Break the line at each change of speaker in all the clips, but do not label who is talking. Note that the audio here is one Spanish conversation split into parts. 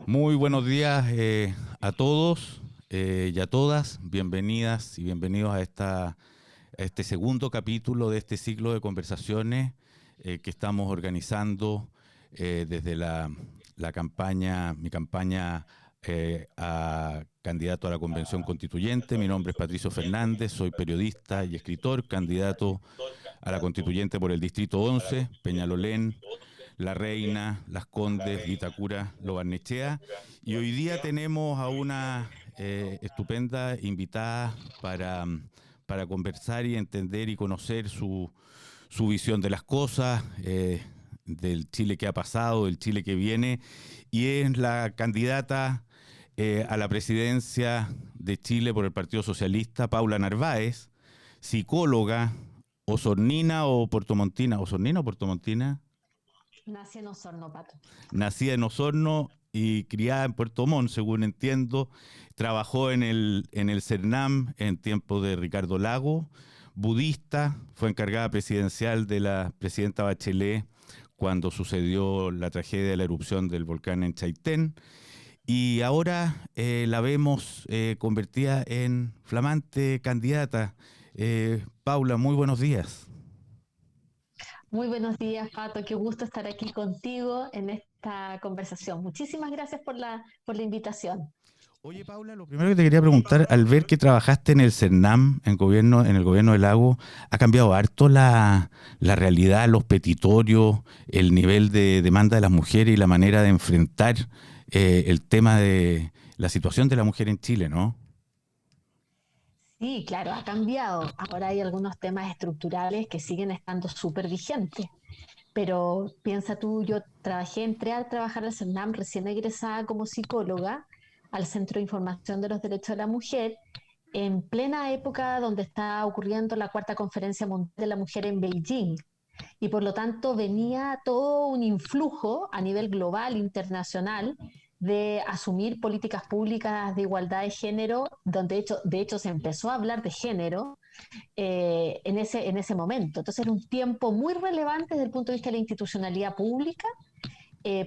Muy buenos días a todos y a todas. Bienvenidas y bienvenidos a este segundo capítulo de este ciclo de conversaciones que estamos organizando desde la campaña, mi campaña a candidato a la Convención Constituyente. Mi nombre es Patricio Fernández, soy periodista y escritor, candidato a la Constituyente por el Distrito 11, Peñalolén, La Reina, Las Condes, Vitacura, Lo Barnechea. Y hoy día tenemos a una estupenda invitada para conversar y entender y conocer su visión de las cosas, del Chile que ha pasado, del Chile que viene. Y es la candidata a la presidencia de Chile por el Partido Socialista, Paula Narváez, psicóloga, osornina o portomontina. ¿Osornina o portomontina?
Nací en Osorno, Pato.
Nacida en Osorno y criada en Puerto Montt, según entiendo. Trabajó en el CERNAM en tiempos de Ricardo Lago, budista, fue encargada presidencial de la presidenta Bachelet cuando sucedió la tragedia de la erupción del volcán en Chaitén. Y ahora la vemos convertida en flamante candidata. Paula, muy buenos días.
Muy buenos días, Pato. Qué gusto estar aquí contigo en esta conversación. Muchísimas gracias por la invitación.
Oye, Paula, lo primero que te quería preguntar, al ver que trabajaste en el CERNAM, en el gobierno del Lago, ¿ha cambiado harto la realidad, los petitorios, el nivel de demanda de las mujeres y la manera de enfrentar el tema de la situación de la mujer en Chile, ¿no?
Sí, claro, ha cambiado. Ahora hay algunos temas estructurales que siguen estando súper vigentes. Pero piensa tú, entré a trabajar al CERNAM recién egresada como psicóloga al Centro de Información de los Derechos de la Mujer, en plena época donde está ocurriendo la cuarta conferencia mundial de la mujer en Beijing. Y por lo tanto venía todo un influjo a nivel global, internacional, de asumir políticas públicas de igualdad de género, donde de hecho se empezó a hablar de género en ese momento. Entonces era un tiempo muy relevante desde el punto de vista de la institucionalidad pública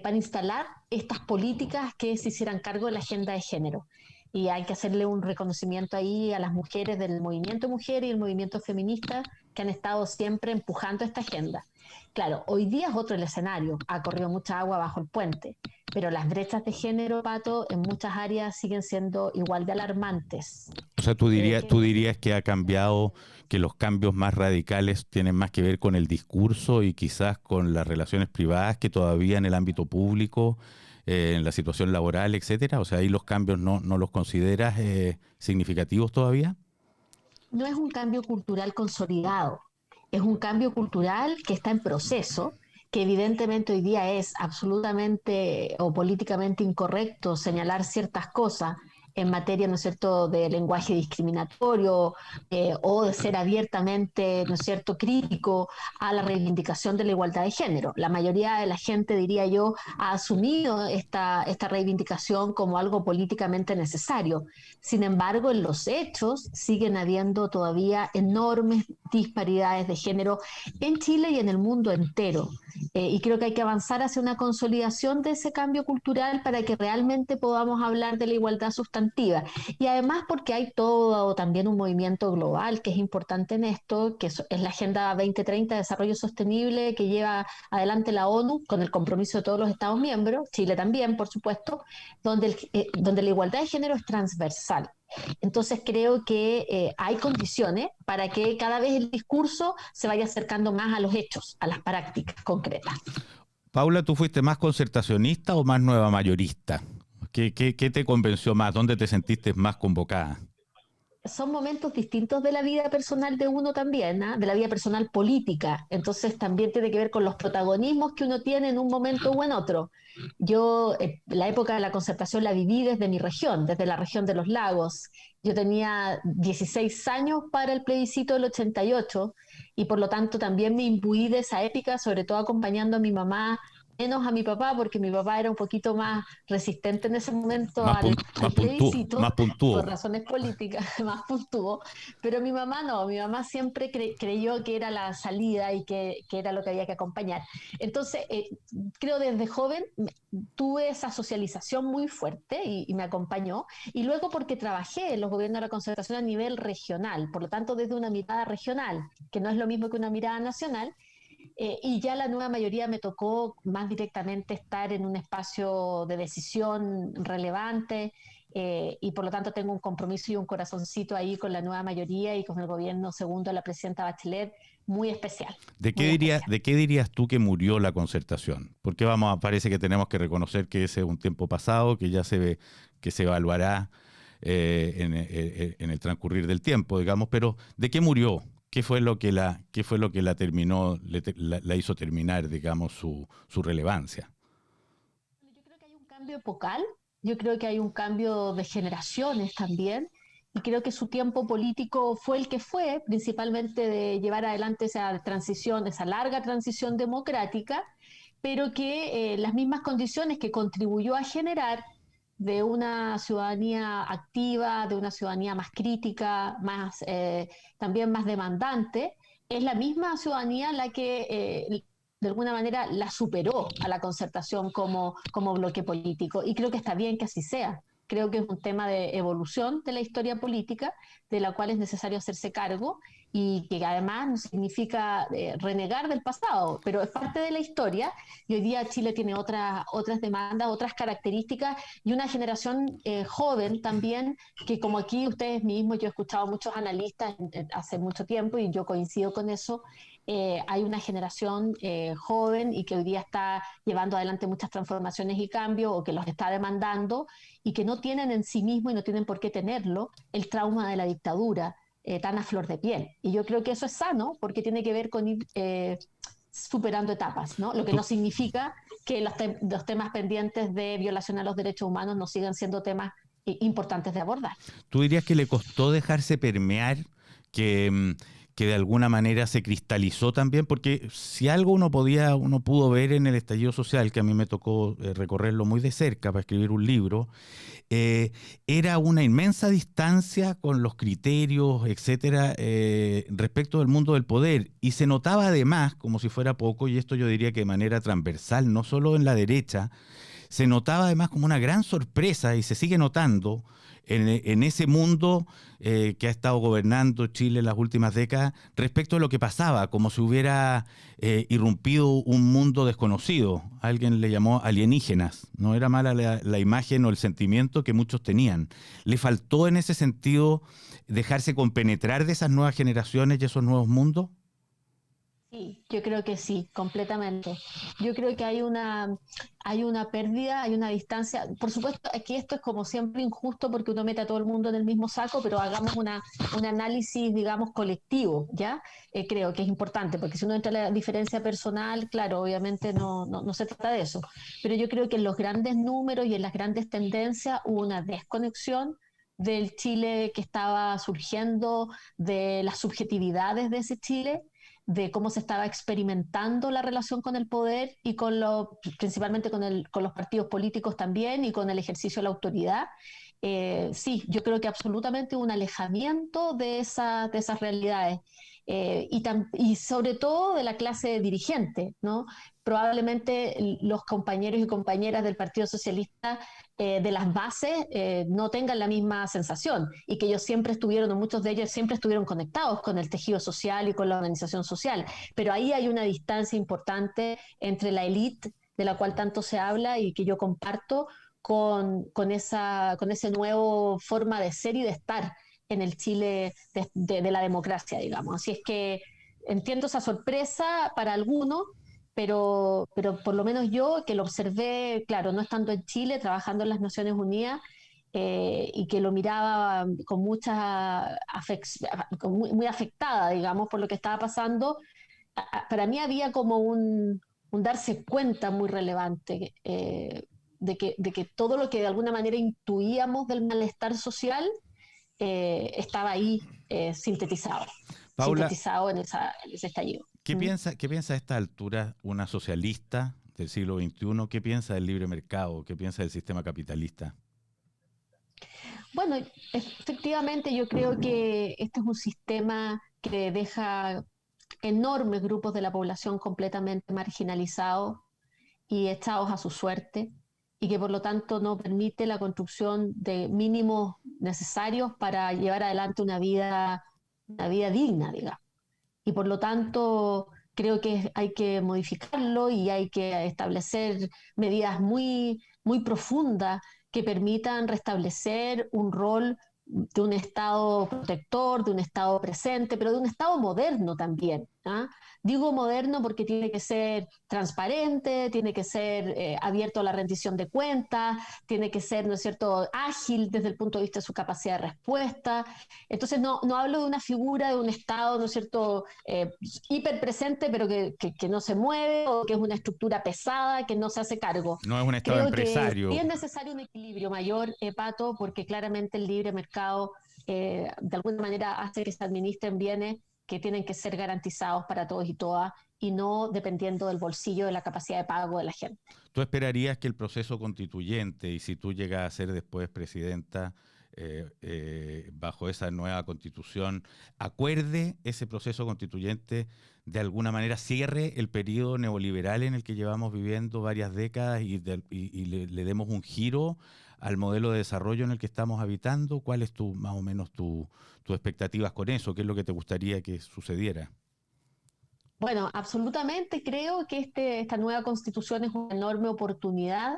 para instalar estas políticas que se hicieran cargo de la agenda de género. Y hay que hacerle un reconocimiento ahí a las mujeres del movimiento mujer y el movimiento feminista que han estado siempre empujando esta agenda. Claro, hoy día es otro el escenario, ha corrido mucha agua bajo el puente, pero las brechas de género, Pato, en muchas áreas siguen siendo igual de alarmantes.
O sea, tú dirías que ha cambiado, que los cambios más radicales tienen más que ver con el discurso y quizás con las relaciones privadas que todavía en el ámbito público, en la situación laboral, etcétera. O sea, ahí los cambios no los consideras significativos todavía.
No es un cambio cultural consolidado, es un cambio cultural que está en proceso, que evidentemente hoy día es absolutamente o políticamente incorrecto señalar ciertas cosas en materia, ¿no es cierto?, de lenguaje discriminatorio o de ser abiertamente, ¿no es cierto?, crítico a la reivindicación de la igualdad de género. La mayoría de la gente, diría yo, ha asumido esta reivindicación como algo políticamente necesario. Sin embargo, en los hechos siguen habiendo todavía enormes disparidades de género en Chile y en el mundo entero. Y creo que hay que avanzar hacia una consolidación de ese cambio cultural para que realmente podamos hablar de la igualdad sustantiva. Y además porque hay todo también un movimiento global que es importante en esto, que es la Agenda 2030 de Desarrollo Sostenible que lleva adelante la ONU con el compromiso de todos los Estados miembros, Chile también, por supuesto, donde la igualdad de género es transversal. Entonces creo que hay condiciones para que cada vez el discurso se vaya acercando más a los hechos, a las prácticas concretas.
Paula, ¿tú fuiste más concertacionista o más nueva mayorista? ¿Qué te convenció más? ¿Dónde te sentiste más convocada?
Son momentos distintos de la vida personal de uno también, ¿eh? De la vida personal política. Entonces también tiene que ver con los protagonismos que uno tiene en un momento o en otro. Yo la época de la concertación la viví desde mi región, desde la región de los lagos. Yo tenía 16 años para el plebiscito del 88 y por lo tanto también me imbuí de esa épica, sobre todo acompañando a mi mamá menos a mi papá, porque mi papá era un poquito más resistente en ese momento al plebiscito,
más puntúo.
por razones políticas, más puntuó, pero mi mamá no, mi mamá siempre creyó que era la salida y que era lo que había que acompañar. Entonces, creo desde joven tuve esa socialización muy fuerte y me acompañó, y luego porque trabajé en los gobiernos de la concertación a nivel regional, por lo tanto desde una mirada regional, que no es lo mismo que una mirada nacional, y ya la nueva mayoría me tocó más directamente estar en un espacio de decisión relevante, y por lo tanto tengo un compromiso y un corazoncito ahí con la nueva mayoría y con el gobierno segundo de la presidenta Bachelet muy especial, muy especial.
¿De qué dirías tú que murió la concertación? Porque parece que tenemos que reconocer que ese es un tiempo pasado, que ya se ve, que se evaluará en el transcurrir del tiempo, digamos, pero ¿de qué murió? ¿Qué fue lo que la terminó, la hizo terminar, digamos, su relevancia?
Yo creo que hay un cambio epocal, yo creo que hay un cambio de generaciones también, y creo que su tiempo político fue el que fue, principalmente de llevar adelante esa transición, esa larga transición democrática, pero que las mismas condiciones que contribuyó a generar de una ciudadanía activa, de una ciudadanía más crítica, más, también más demandante, es la misma ciudadanía la que de alguna manera la superó a la concertación como bloque político. Y creo que está bien que así sea. Creo que es un tema de evolución de la historia política, de la cual es necesario hacerse cargo y que además no significa renegar del pasado, pero es parte de la historia y hoy día Chile tiene otras demandas, otras características y una generación joven también, que como aquí ustedes mismos, yo he escuchado muchos analistas hace mucho tiempo y yo coincido con eso, hay una generación joven y que hoy día está llevando adelante muchas transformaciones y cambios o que los está demandando y que no tienen en sí mismo y no tienen por qué tenerlo el trauma de la dictadura tan a flor de piel. Y yo creo que eso es sano porque tiene que ver con ir superando etapas, ¿no? Lo que
¿Tú,
no significa que los temas pendientes de violación a los derechos humanos no sigan siendo temas importantes de abordar.
¿Tú dirías que le costó dejarse permear, que, que de alguna manera se cristalizó también? Porque si algo uno pudo ver en el estallido social, que a mí me tocó recorrerlo muy de cerca para escribir un libro, eh, era una inmensa distancia con los criterios, etcétera, respecto del mundo del poder. Y se notaba además, como si fuera poco, y esto yo diría que de manera transversal, no solo en la derecha, se notaba además como una gran sorpresa y se sigue notando en ese mundo que ha estado gobernando Chile en las últimas décadas respecto a lo que pasaba, como si hubiera irrumpido un mundo desconocido. Alguien le llamó alienígenas. No era mala la imagen o el sentimiento que muchos tenían. ¿Le faltó en ese sentido dejarse compenetrar de esas nuevas generaciones y esos nuevos mundos?
Sí, yo creo que sí, completamente. Yo creo que hay una pérdida, hay una distancia. Por supuesto, aquí esto es como siempre injusto porque uno mete a todo el mundo en el mismo saco, pero hagamos un análisis, digamos, colectivo, ¿ya? Creo que es importante, porque si uno entra en la diferencia personal, claro, obviamente no se trata de eso. Pero yo creo que en los grandes números y en las grandes tendencias hubo una desconexión del Chile que estaba surgiendo, de las subjetividades de ese Chile, de cómo se estaba experimentando la relación con el poder y principalmente con los partidos políticos también y con el ejercicio de la autoridad. Sí, yo creo que absolutamente un alejamiento de esas realidades y sobre todo de la clase dirigente, ¿no? Probablemente los compañeros y compañeras del Partido Socialista de las bases no tengan la misma sensación y que ellos siempre estuvieron, o muchos de ellos siempre estuvieron conectados con el tejido social y con la organización social. Pero ahí hay una distancia importante entre la élite de la cual tanto se habla y que yo comparto con ese nuevo forma de ser y de estar en el Chile de la democracia, digamos. Así es que entiendo esa sorpresa para algunos, pero por lo menos yo que lo observé, claro, no estando en Chile, trabajando en las Naciones Unidas, y que lo miraba con muy afectada, digamos, por lo que estaba pasando, para mí había como un darse cuenta muy relevante de que todo lo que de alguna manera intuíamos del malestar social estaba ahí sintetizado,
Paula,
en ese estallido. ¿Mm?
qué piensa a esta altura una socialista del siglo XXI, ¿qué piensa del libre mercado? ¿Qué piensa del sistema capitalista?
Bueno, efectivamente yo creo que este es un sistema que deja enormes grupos de la población completamente marginalizados y echados a su suerte, y que por lo tanto no permite la construcción de mínimos necesarios para llevar adelante una vida digna, digamos. Y por lo tanto creo que hay que modificarlo y hay que establecer medidas muy profundas que permitan restablecer un rol de un Estado protector, de un Estado presente, pero de un Estado moderno también. ¿Ah? Digo moderno porque tiene que ser transparente, tiene que ser abierto a la rendición de cuentas, tiene que ser, ¿no es cierto?, ágil desde el punto de vista de su capacidad de respuesta. Entonces no hablo de una figura de un Estado, ¿no es cierto?, hiperpresente, pero que no se mueve, o que es una estructura pesada, que no se hace cargo.
No es un Estado
Creo que sí
empresario.
es necesario un equilibrio mayor, Pato, porque claramente el libre mercado de alguna manera hace que se administren bienes que tienen que ser garantizados para todos y todas, y no dependiendo del bolsillo, de la capacidad de pago de la gente.
¿Tú esperarías que el proceso constituyente, y si tú llegas a ser después presidenta, bajo esa nueva constitución, acuerde ese proceso constituyente, de alguna manera cierre el periodo neoliberal en el que llevamos viviendo varias décadas y le demos un giro al modelo de desarrollo en el que estamos habitando? ¿Cuál es más o menos tus expectativas con eso? ¿Qué es lo que te gustaría que sucediera?
Bueno, absolutamente creo que esta nueva constitución es una enorme oportunidad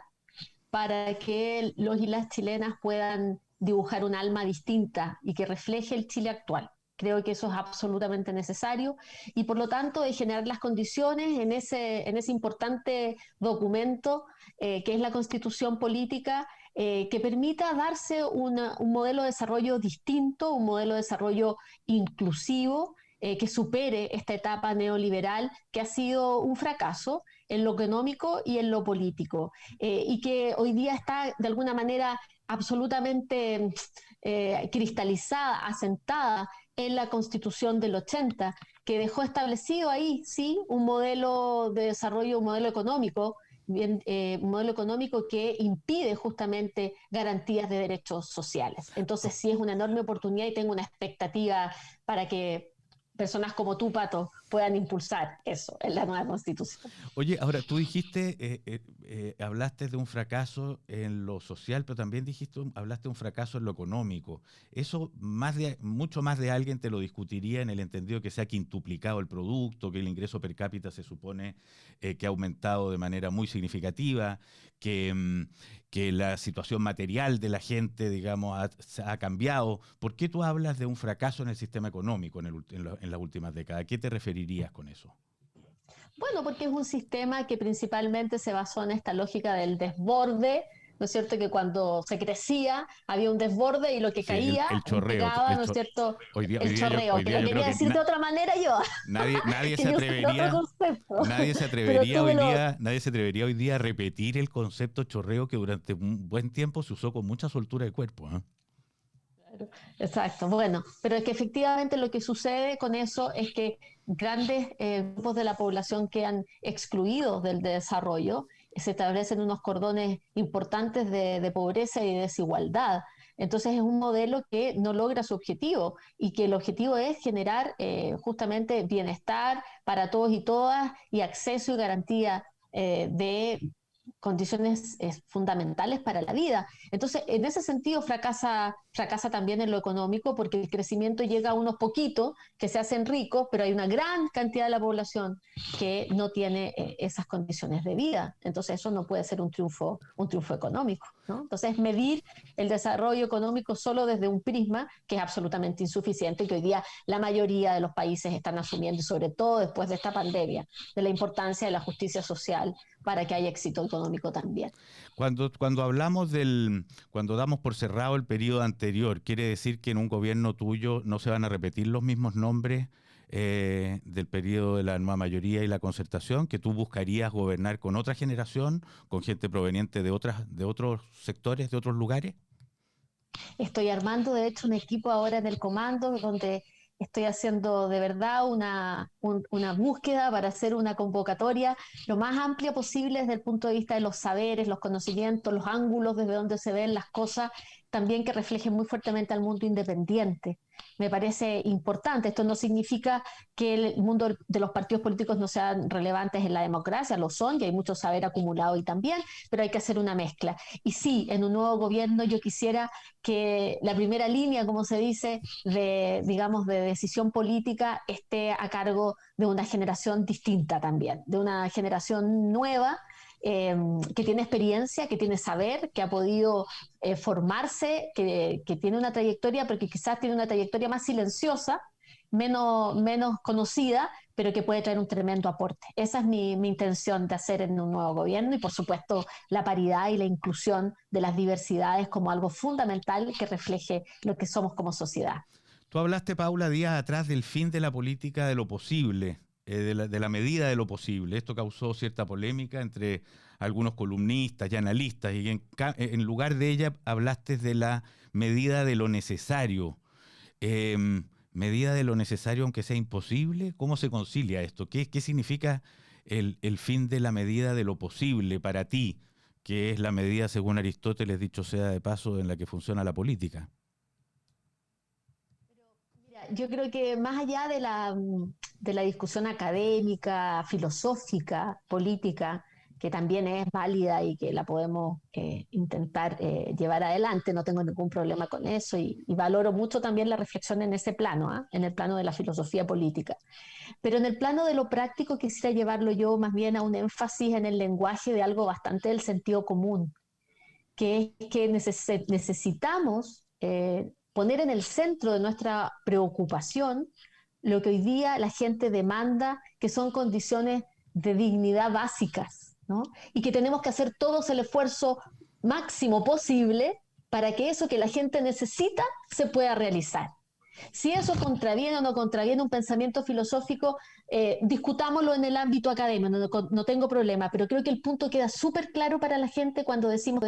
para que los y las chilenas puedan dibujar un alma distinta y que refleje el Chile actual. Creo que eso es absolutamente necesario y por lo tanto de generar las condiciones en ese importante documento que es la constitución política, que permita darse un modelo de desarrollo distinto, un modelo de desarrollo inclusivo, que supere esta etapa neoliberal que ha sido un fracaso en lo económico y en lo político, y que hoy día está de alguna manera absolutamente cristalizada, asentada en la Constitución del 80, que dejó establecido ahí, sí, un modelo de desarrollo, un modelo económico, un modelo económico que impide justamente garantías de derechos sociales. Entonces sí es una enorme oportunidad y tengo una expectativa para que personas como tú, Pato, puedan impulsar eso en la nueva constitución.
Oye, ahora tú dijiste, hablaste de un fracaso en lo social, pero también hablaste de un fracaso en lo económico. Eso mucho más de alguien te lo discutiría en el entendido que se ha quintuplicado el producto, que el ingreso per cápita se supone que ha aumentado de manera muy significativa, que, que la situación material de la gente, digamos, ha cambiado. ¿Por qué tú hablas de un fracaso en el sistema económico en las últimas décadas? ¿A qué te referirías con eso?
Bueno, porque es un sistema que principalmente se basó en esta lógica del desborde, ¿no es cierto? Que cuando se crecía había un desborde y lo que
Sí,
caía
el chorreo.
entregaba, ¿no es cierto?
Hoy
El
día
chorreo, que lo
yo creo
quería
que
decir de otra manera yo,
nadie se
quería usar otro
atrevería,
concepto, pero tú me lo...
nadie se atrevería hoy día a repetir el concepto chorreo que durante un buen tiempo se usó con mucha soltura de cuerpo, ¿eh?
Exacto, bueno, pero es que efectivamente lo que sucede con eso es que grandes grupos de la población quedan excluidos del desarrollo, se establecen unos cordones importantes de pobreza y de desigualdad. Entonces es un modelo que no logra su objetivo y que el objetivo es generar justamente bienestar para todos y todas y acceso y garantía de condiciones fundamentales para la vida. Entonces, en ese sentido fracasa también en lo económico porque el crecimiento llega a unos poquitos que se hacen ricos, pero hay una gran cantidad de la población que no tiene esas condiciones de vida. Entonces, eso no puede ser un triunfo económico, ¿no? Entonces, medir el desarrollo económico solo desde un prisma que es absolutamente insuficiente y que hoy día la mayoría de los países están asumiendo, y sobre todo después de esta pandemia, de la importancia de la justicia social para que haya éxito económico también.
Cuando damos por cerrado el periodo anterior, ¿quiere decir que en un gobierno tuyo no se van a repetir los mismos nombres del periodo de la nueva mayoría y la concertación, que tú buscarías gobernar con otra generación, con gente proveniente de otros sectores, de otros lugares?
Estoy armando, de hecho, un equipo ahora en el comando donde estoy haciendo de verdad una búsqueda, para hacer una convocatoria lo más amplia posible desde el punto de vista de los saberes, los conocimientos, los ángulos desde donde se ven las cosas, también que reflejen muy fuertemente al mundo independiente. Me parece importante. Esto no significa que el mundo de los partidos políticos no sean relevantes en la democracia, lo son, y hay mucho saber acumulado y también, pero hay que hacer una mezcla. Y sí, en un nuevo gobierno yo quisiera que la primera línea, como se dice, de, digamos, de decisión política esté a cargo de una generación distinta también, de una generación nueva, que tiene experiencia, que tiene saber, que ha podido formarse, que tiene una trayectoria, pero que quizás tiene una trayectoria más silenciosa, menos conocida, pero que puede traer un tremendo aporte. Esa es mi intención de hacer en un nuevo gobierno, y por supuesto la paridad y la inclusión de las diversidades como algo fundamental que refleje lo que somos como sociedad.
Tú hablaste, Paula, días atrás del fin de la política de lo posible, de la medida de lo posible. Esto causó cierta polémica entre algunos columnistas y analistas, y en lugar de ella hablaste de la medida de lo necesario. Medida de lo necesario aunque sea imposible. ¿Cómo se concilia esto? ¿Qué significa el fin de la medida de lo posible para ti, que es la medida, según Aristóteles, dicho sea de paso, en la que funciona la política?
Mira, yo creo que más allá de la discusión académica, filosófica, política, que también es válida y que la podemos intentar llevar adelante, no tengo ningún problema con eso, y valoro mucho también la reflexión en ese plano, ¿ah? En el plano de la filosofía política. Pero en el plano de lo práctico quisiera llevarlo yo más bien a un énfasis en el lenguaje de algo bastante del sentido común, que es que necesitamos poner en el centro de nuestra preocupación lo que hoy día la gente demanda, que son condiciones de dignidad básicas, ¿no? Y que tenemos que hacer todos el esfuerzo máximo posible para que eso que la gente necesita se pueda realizar. Si eso contraviene o no contraviene un pensamiento filosófico, discutámoslo en el ámbito académico, no tengo problema, pero creo que el punto queda súper claro para la gente cuando decimos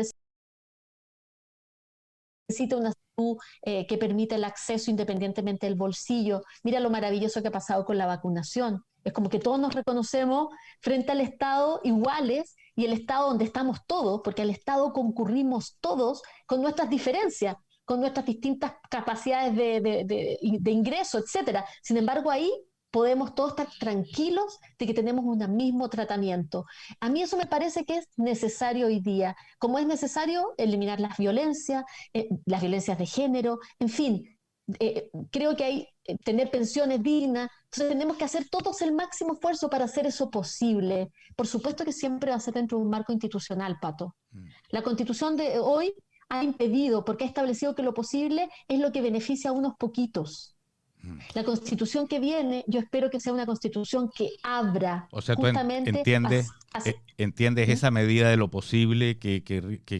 necesita una salud que permita el acceso independientemente del bolsillo. Mira lo maravilloso que ha pasado con la vacunación. Es como que todos nos reconocemos frente al Estado iguales, y el Estado donde estamos todos, porque al Estado concurrimos todos con nuestras diferencias, con nuestras distintas capacidades de ingreso, etcétera. Sin embargo, ahí podemos todos estar tranquilos de que tenemos un mismo tratamiento. A mí eso me parece que es necesario hoy día, como es necesario eliminar las violencias de género, en fin, creo que hay tener pensiones dignas. Entonces tenemos que hacer todos el máximo esfuerzo para hacer eso posible. Por supuesto que siempre va a ser dentro de un marco institucional, Pato.
Mm.
La constitución de hoy ha impedido, porque ha establecido que lo posible es lo que beneficia a unos poquitos.
Mm.
La constitución que viene, yo espero que sea una constitución que abra
O sea, tú
justamente
entiendes
¿Mm?
esa medida de lo posible que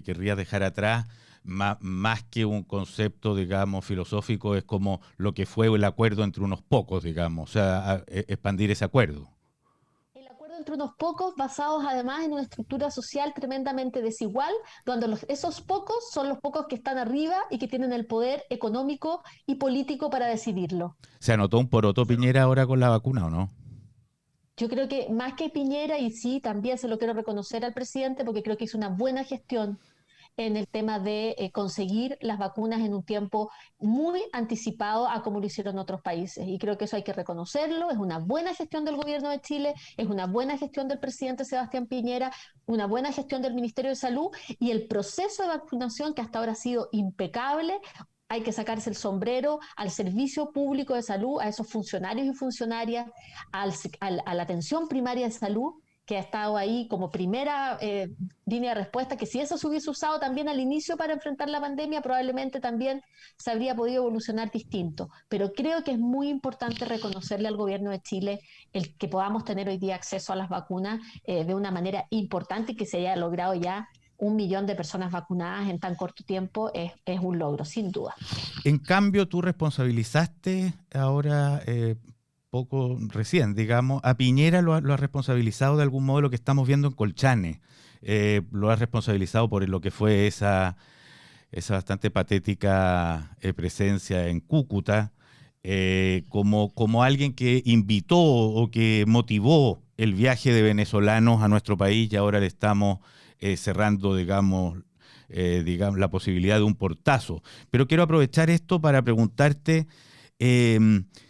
querrías dejar atrás, más que un concepto, digamos, filosófico, es como lo que fue el acuerdo entre unos pocos, digamos, o sea, expandir ese acuerdo.
El acuerdo entre unos pocos, basados además en una estructura social tremendamente desigual, donde esos pocos son los pocos que están arriba y que tienen el poder económico y político para decidirlo.
¿Se anotó un poroto Piñera ahora con la vacuna o no?
Yo creo que más que Piñera, y sí, también se lo quiero reconocer al presidente, porque creo que hizo una buena gestión en el tema de conseguir las vacunas en un tiempo muy anticipado a como lo hicieron otros países. Y creo que eso hay que reconocerlo. Es una buena gestión del gobierno de Chile, es una buena gestión del presidente Sebastián Piñera, una buena gestión del Ministerio de Salud, y el proceso de vacunación, que hasta ahora ha sido impecable. Hay que sacarse el sombrero al servicio público de salud, a esos funcionarios y funcionarias, a la atención primaria de salud, que ha estado ahí como primera línea de respuesta, que si eso se hubiese usado también al inicio para enfrentar la pandemia, probablemente también se habría podido evolucionar distinto. Pero creo que es muy importante reconocerle al gobierno de Chile el que podamos tener hoy día acceso a las vacunas de una manera importante, y que se haya logrado ya 1 millón de personas vacunadas en tan corto tiempo es un logro, sin duda.
En cambio, tú responsabilizaste ahora, poco recién, digamos, a Piñera lo has responsabilizado de algún modo de lo que estamos viendo en Colchane. Lo has responsabilizado por lo que fue esa bastante patética presencia en Cúcuta. como alguien que invitó o que motivó el viaje de venezolanos a nuestro país y ahora le estamos cerrando, digamos, la posibilidad de un portazo. Pero quiero aprovechar esto para preguntarte eh,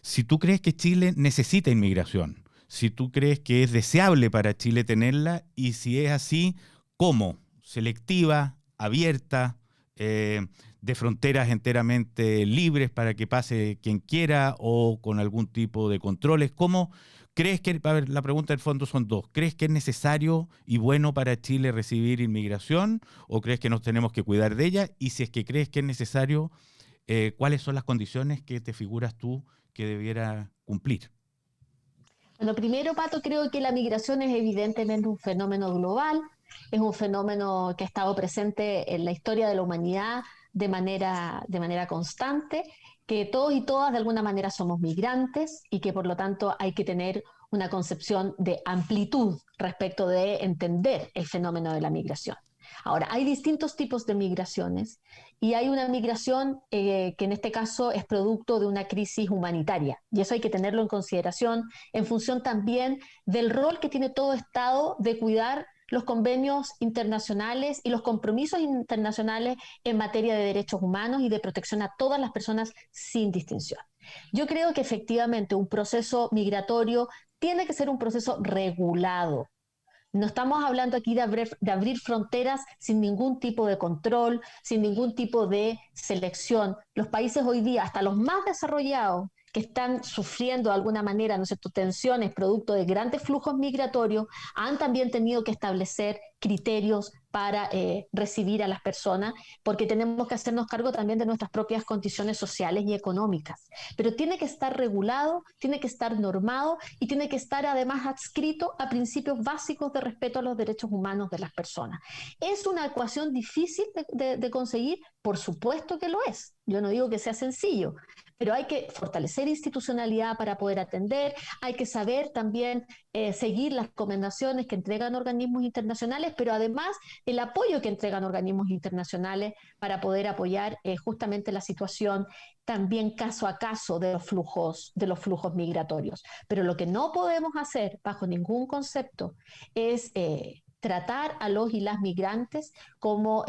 si tú crees que Chile necesita inmigración, si tú crees que es deseable para Chile tenerla y si es así, ¿cómo? ¿Selectiva, abierta, de fronteras enteramente libres para que pase quien quiera o con algún tipo de controles? ¿Cómo crees que, a ver, la pregunta del fondo son dos, ¿crees que es necesario y bueno para Chile recibir inmigración o crees que nos tenemos que cuidar de ella? Y si es que crees que es necesario, ¿cuáles son las condiciones que te figuras tú que debiera cumplir?
Bueno, primero, Pato, creo que la migración es evidentemente un fenómeno global, es un fenómeno que ha estado presente en la historia de la humanidad de manera constante, que todos y todas de alguna manera somos migrantes y que por lo tanto hay que tener una concepción de amplitud respecto de entender el fenómeno de la migración. Ahora, hay distintos tipos de migraciones y hay una migración que en este caso es producto de una crisis humanitaria y eso hay que tenerlo en consideración en función también del rol que tiene todo Estado de cuidar los convenios internacionales y los compromisos internacionales en materia de derechos humanos y de protección a todas las personas sin distinción. Yo creo que efectivamente un proceso migratorio tiene que ser un proceso regulado. No estamos hablando aquí de abrir fronteras sin ningún tipo de control, sin ningún tipo de selección. Los países hoy día, hasta los más desarrollados, que están sufriendo de alguna manera, ¿no es cierto?, tensiones producto de grandes flujos migratorios, han también tenido que establecer criterios para recibir a las personas, porque tenemos que hacernos cargo también de nuestras propias condiciones sociales y económicas. Pero tiene que estar regulado, tiene que estar normado y tiene que estar además adscrito a principios básicos de respeto a los derechos humanos de las personas. ¿Es una ecuación difícil de conseguir? Por supuesto que lo es. Yo no digo que sea sencillo, pero hay que fortalecer institucionalidad para poder atender, hay que saber también seguir las recomendaciones que entregan organismos internacionales, pero además el apoyo que entregan organismos internacionales para poder apoyar justamente la situación también caso a caso de los flujos migratorios. Pero lo que no podemos hacer bajo ningún concepto es tratar a los y las migrantes como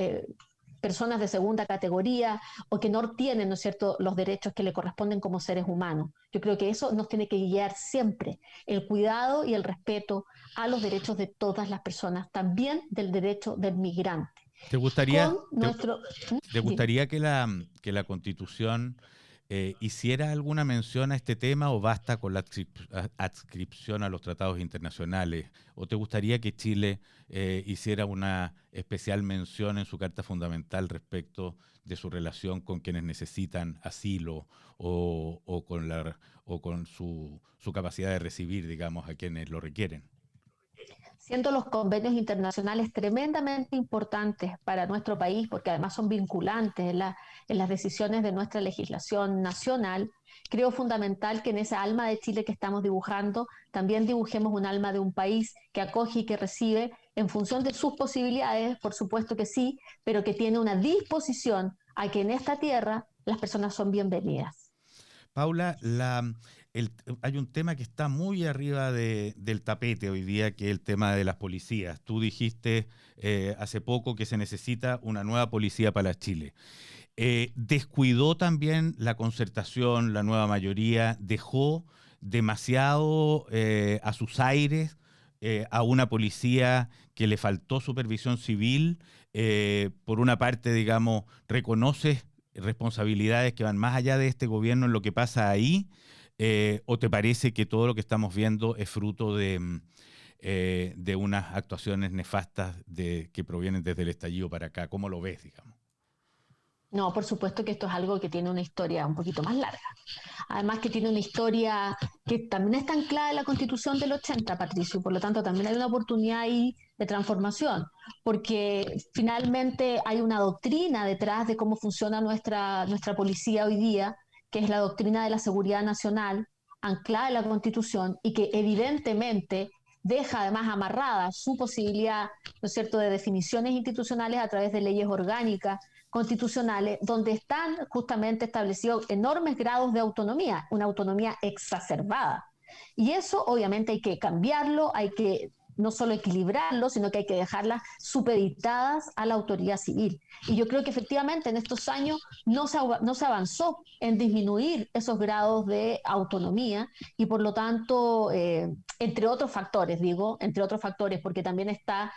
personas de segunda categoría o que no tienen, ¿no es cierto?, los derechos que le corresponden como seres humanos. Yo creo que eso nos tiene que guiar siempre, el cuidado y el respeto a los derechos de todas las personas, también del derecho del migrante.
¿Te
Con
gustaría, te,
nuestro...
te
Dime.
gustaría que la Constitución hiciera alguna mención a este tema o basta con la adscripción a los tratados internacionales? ¿O te gustaría que Chile hiciera una especial mención en su Carta Fundamental respecto de su relación con quienes necesitan asilo o con su capacidad de recibir, digamos, a quienes lo requieren?
Siendo los convenios internacionales tremendamente importantes para nuestro país, porque además son vinculantes en las decisiones de nuestra legislación nacional, creo fundamental que en esa alma de Chile que estamos dibujando, también dibujemos un alma de un país que acoge y que recibe en función de sus posibilidades, por supuesto que sí, pero que tiene una disposición a que en esta tierra las personas son bienvenidas.
Paula, hay un tema que está muy arriba del tapete hoy día, que es el tema de las policías. Tú dijiste hace poco que se necesita una nueva policía para Chile. Descuidó también la concertación, la nueva mayoría, dejó demasiado a sus aires a una policía que le faltó supervisión civil. Por una parte, digamos, reconoce responsabilidades que van más allá de este gobierno en lo que pasa ahí, o te parece que todo lo que estamos viendo es fruto de unas actuaciones nefastas que provienen desde el estallido para acá? ¿Cómo lo ves, digamos?
No, por supuesto que esto es algo que tiene una historia un poquito más larga. Además que tiene una historia que también está anclada en la Constitución del 80, Patricio, por lo tanto también hay una oportunidad ahí de transformación, porque finalmente hay una doctrina detrás de cómo funciona nuestra policía hoy día, que es la doctrina de la seguridad nacional, anclada en la Constitución y que evidentemente deja además amarrada su posibilidad, ¿no es cierto?, de definiciones institucionales a través de leyes orgánicas constitucionales donde están justamente establecidos enormes grados de autonomía, una autonomía exacerbada. Y eso obviamente hay que cambiarlo, hay que no solo equilibrarlo, sino que hay que dejarlas supeditadas a la autoridad civil. Y yo creo que efectivamente en estos años no se avanzó en disminuir esos grados de autonomía y por lo tanto, entre otros factores, digo, entre otros factores, porque también está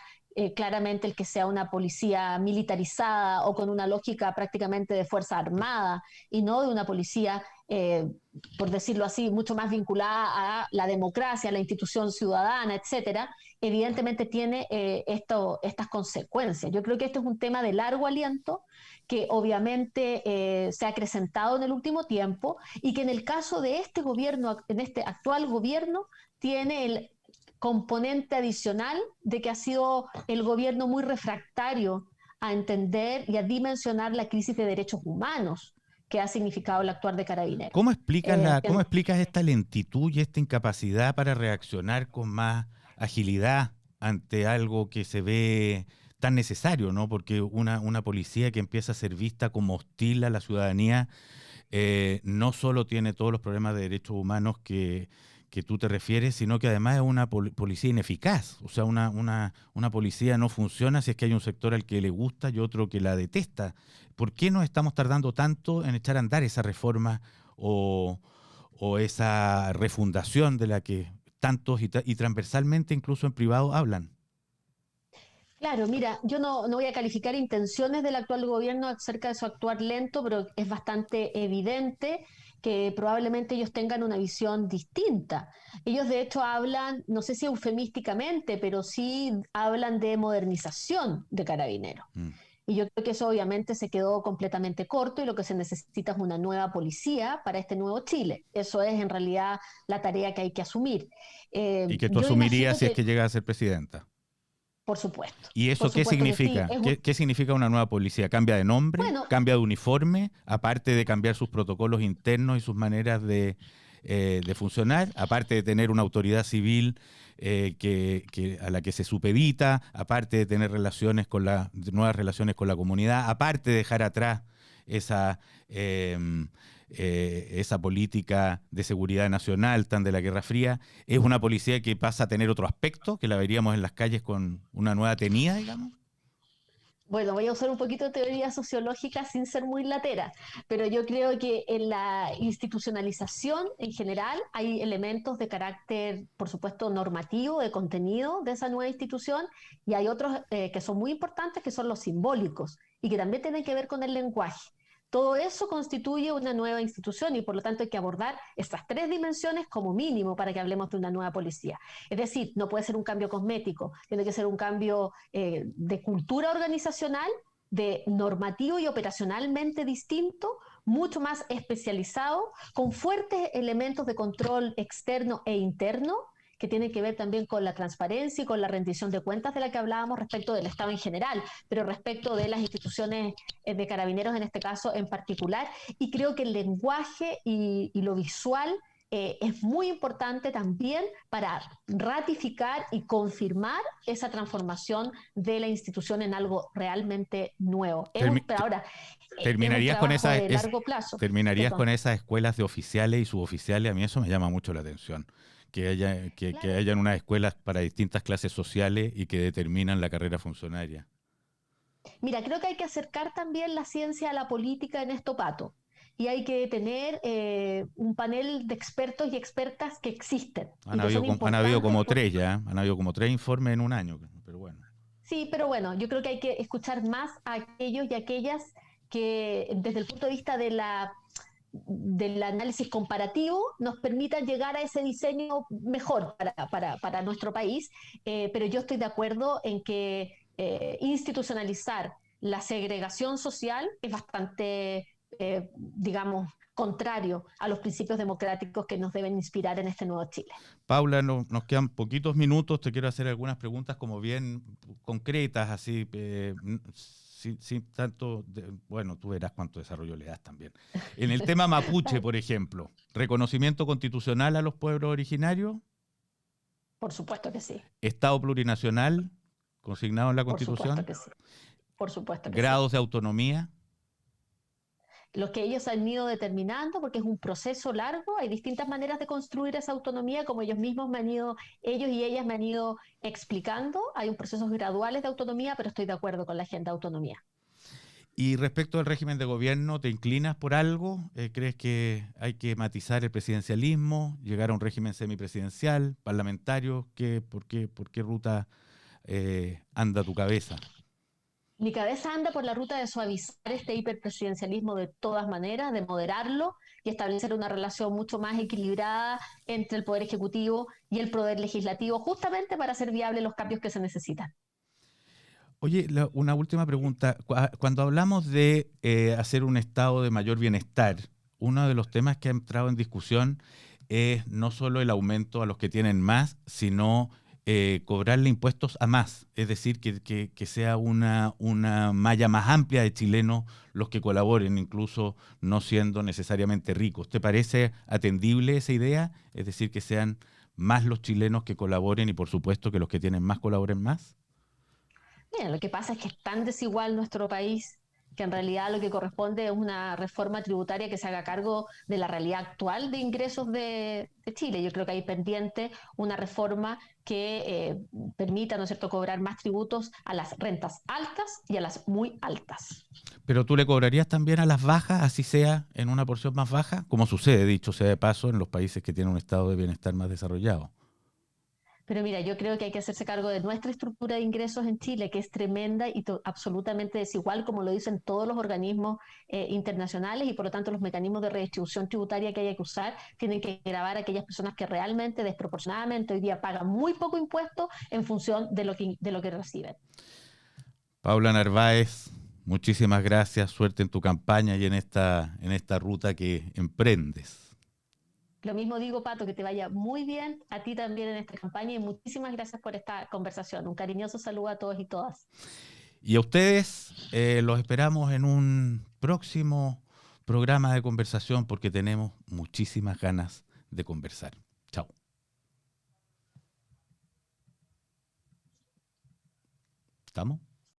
claramente el que sea una policía militarizada o con una lógica prácticamente de fuerza armada y no de una policía, por decirlo así, mucho más vinculada a la democracia, a la institución ciudadana, etcétera, evidentemente tiene estas consecuencias. Yo creo que este es un tema de largo aliento que obviamente se ha acrecentado en el último tiempo y que en el caso de este gobierno, en este actual gobierno, tiene el componente adicional de que ha sido el gobierno muy refractario a entender y a dimensionar la crisis de derechos humanos que ha significado el actuar de Carabineros.
¿Cómo explicas esta lentitud y esta incapacidad para reaccionar con más agilidad ante algo que se ve tan necesario, ¿no? Porque una policía que empieza a ser vista como hostil a la ciudadanía no solo tiene todos los problemas de derechos humanos que tú te refieres, sino que además es una policía ineficaz. O sea, una policía no funciona si es que hay un sector al que le gusta y otro que la detesta. ¿Por qué nos estamos tardando tanto en echar a andar esa reforma o, o esa refundación de la que tantos y transversalmente, incluso en privado, hablan?
Claro, mira, yo no voy a calificar intenciones del actual gobierno acerca de su actuar lento, pero es bastante evidente que probablemente ellos tengan una visión distinta. Ellos de hecho hablan, no sé si eufemísticamente, pero sí hablan de modernización de Carabineros.
Mm.
Y yo creo que eso obviamente se quedó completamente corto y lo que se necesita es una nueva policía para este nuevo Chile. Eso es en realidad la tarea que hay que asumir.
Y que tú
Yo imagino
asumirías si es
que,
que llega a ser presidenta. ¿Y
por
eso qué
supuesto que sí.
significa? ¿Qué significa una nueva policía? ¿Cambia de nombre?
Bueno,
¿Cambia de uniforme? Aparte de cambiar sus protocolos internos y sus maneras de funcionar, aparte de tener una autoridad civil a la que se supedita, aparte de tener nuevas relaciones con la comunidad, aparte de dejar atrás esa, eh, esa política de seguridad nacional tan de la Guerra Fría, es una policía que pasa a tener otro aspecto, que la veríamos en las calles con una nueva tenida, digamos.
bueno, voy a usar un poquito de teoría sociológica sin ser muy latera, pero yo creo que en la institucionalización en general hay elementos de carácter, por supuesto, normativo, de contenido de esa nueva institución, y hay otros que son muy importantes, que son los simbólicos, y que también tienen que ver con el lenguaje. Todo eso constituye una nueva institución y por lo tanto hay que abordar estas tres dimensiones como mínimo para que hablemos de una nueva policía. Es decir, no puede ser un cambio cosmético, tiene que ser un cambio de cultura organizacional, de normativo y operacionalmente distinto, mucho más especializado, con fuertes elementos de control externo e interno, que tienen que ver también con la transparencia y con la rendición de cuentas de la que hablábamos respecto del Estado en general, pero respecto de las instituciones de carabineros en este caso en particular. Y creo que el lenguaje y lo visual es muy importante también para ratificar y confirmar esa transformación de la institución en algo realmente nuevo. Pero ahora, es un
¿Terminarías con
trabajo de largo plazo.
terminarías
Perdón.
con esas escuelas de oficiales y suboficiales? A mí eso me llama mucho la atención. Que
Claro.
hayan unas escuelas para distintas clases sociales y que determinan la carrera funcionaria.
Mira, creo que hay que acercar también la ciencia a la política en esto, Pato. Y hay que tener un panel de expertos y expertas que existen y que son
Han habido
importantes
como
porque
tres ya, ¿eh? Han habido como tres informes en un año, pero bueno.
sí, pero bueno, yo creo que hay que escuchar más a aquellos y aquellas que desde el punto de vista del análisis comparativo nos permitan llegar a ese diseño mejor para nuestro país, pero yo estoy de acuerdo en que institucionalizar la segregación social es bastante, digamos, contrario a los principios democráticos que nos deben inspirar en este nuevo Chile.
Paula, nos quedan poquitos minutos. Te quiero hacer algunas preguntas como bien concretas, así, sin tanto, bueno, tú verás cuánto desarrollo le das también. En el tema mapuche, por ejemplo, ¿reconocimiento constitucional a los pueblos originarios?
Por supuesto que sí,
¿Estado plurinacional consignado en la
por supuesto
Constitución?
que sí, por supuesto que sí.
¿Grados de autonomía?
los que ellos han ido determinando, porque es un proceso largo, hay distintas maneras de construir esa autonomía, como ellos y ellas me han ido explicando, hay un procesos graduales de autonomía, pero estoy de acuerdo con la agenda de autonomía.
Y respecto al régimen de gobierno, ¿te inclinas por algo? ¿Crees que hay que matizar el presidencialismo, llegar a un régimen semipresidencial, parlamentario? ¿Por qué ruta anda tu cabeza?
Mi cabeza anda por la ruta de suavizar este hiperpresidencialismo de todas maneras, de moderarlo y establecer una relación mucho más equilibrada entre el Poder Ejecutivo y el Poder Legislativo, justamente para hacer viables los cambios que se necesitan.
Oye, una última pregunta. Cuando hablamos de hacer un estado de mayor bienestar, uno de los temas que ha entrado en discusión es no solo el aumento a los que tienen más, sino cobrarle impuestos a más. Es decir, que sea una malla más amplia de chilenos los que colaboren, incluso no siendo necesariamente ricos. ¿Te parece atendible esa idea? Es decir, que sean más los chilenos que colaboren y por supuesto que los que tienen más colaboren más.
Mira, lo que pasa es que es tan desigual nuestro país que en realidad lo que corresponde es una reforma tributaria que se haga cargo de la realidad actual de ingresos de Chile. Yo creo que hay pendiente una reforma que permita, ¿no es cierto?, cobrar más tributos a las rentas altas y a las muy altas.
Pero tú le cobrarías también a las bajas, así sea en una porción más baja, como sucede, dicho sea de paso, en los países que tienen un estado de bienestar más desarrollado.
Pero mira, yo creo que hay que hacerse cargo de nuestra estructura de ingresos en Chile, que es tremenda y absolutamente desigual, como lo dicen todos los organismos internacionales, y por lo tanto los mecanismos de redistribución tributaria que hay que usar tienen que gravar a aquellas personas que realmente, desproporcionadamente, hoy día pagan muy poco impuesto en función de lo que reciben.
Paula Narváez, muchísimas gracias, suerte en tu campaña y en esta ruta que emprendes.
Lo mismo digo, Pato, que te vaya muy bien a ti también en esta campaña y muchísimas gracias por esta conversación. Un cariñoso saludo a todos y todas.
Y a ustedes los esperamos en un próximo programa de conversación porque tenemos muchísimas ganas de conversar. Chao. ¿Estamos?